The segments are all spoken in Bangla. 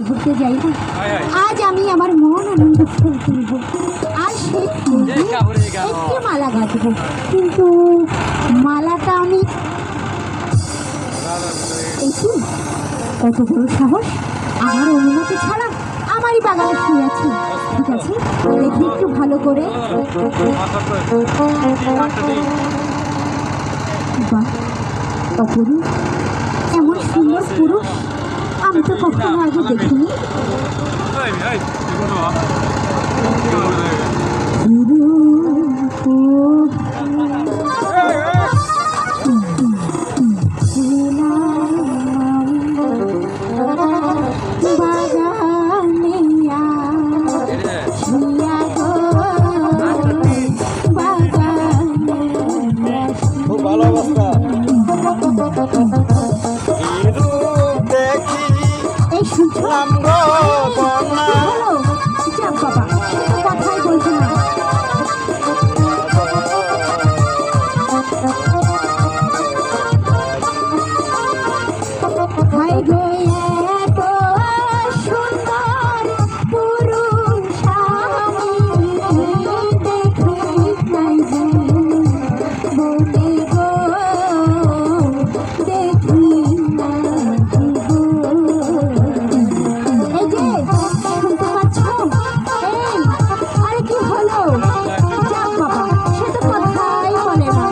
ঘুরতে যাই না, আজ আমি আমার মন আনন্দ ফুল তুলব আর সেই ফুলে একটি মালা গাঁথব। কিন্তু মালাটা আমি কত বড় সাহস, আমার অনুমতি ছাড়া আমারই বাগানে শুয়ে আছে। ঠিক আছে, দেখি একটু ভালো করে। বাহ, অপরূপ, এমন সুন্দর পুরুষ আমি তো কখনো আগে দেখিনি। ভালো অবস্থা এই শুনলাম বাবা, কথাই বলছে না। হাই গো এত সুন্দর পুরুষ আমি দেখি নাই যে, বলে গো দেখি নাই গো। এই যে শুনতে পাচ্ছ? এই আরে কি হলো? যাক বাবা, সে তো কথাই বলে না।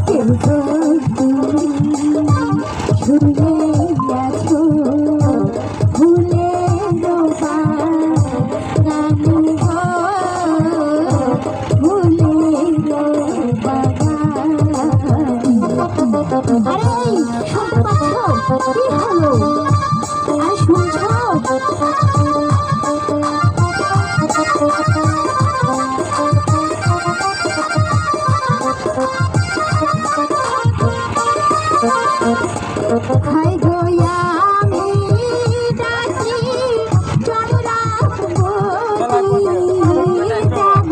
কেউ তো তুমি ঝুলে আছো ফুলের বাগানে গো, ফুলের বাগানে। আরে শুনতে পাচ্ছ? কি হলো? আরে শুনছ? হাই গো আমি ডাকি চন্দ্রা হতে গো যাবো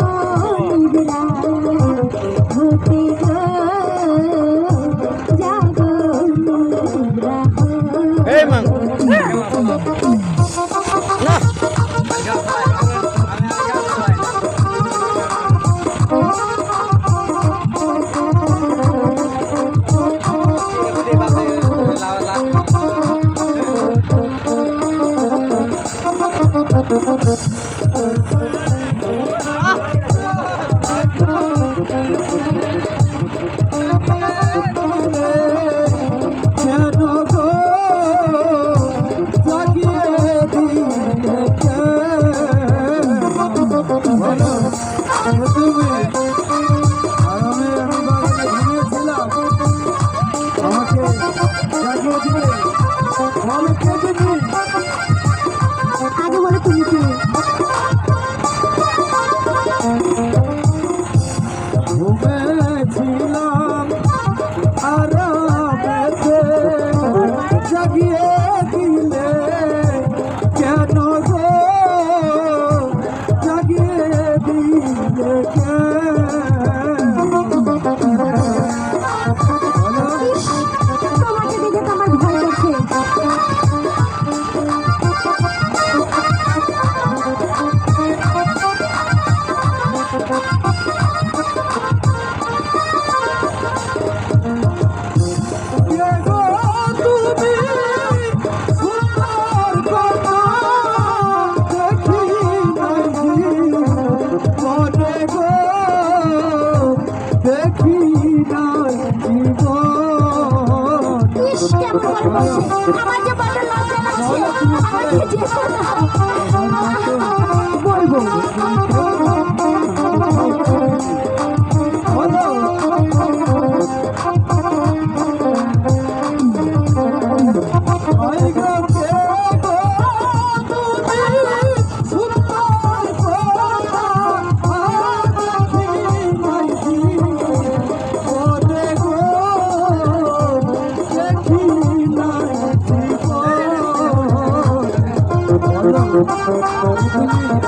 আগে বলো তুমি কি? ঘুমেছিলাম আর জাগিয়ে দিলে কেন গো, জাগিয়ে দিলে তোমাকে দেখে তো আমার ভয় করছে। আমার যে বড় লজ্জা লাগছে, আমাকে যেতে না বলবো। Thank you.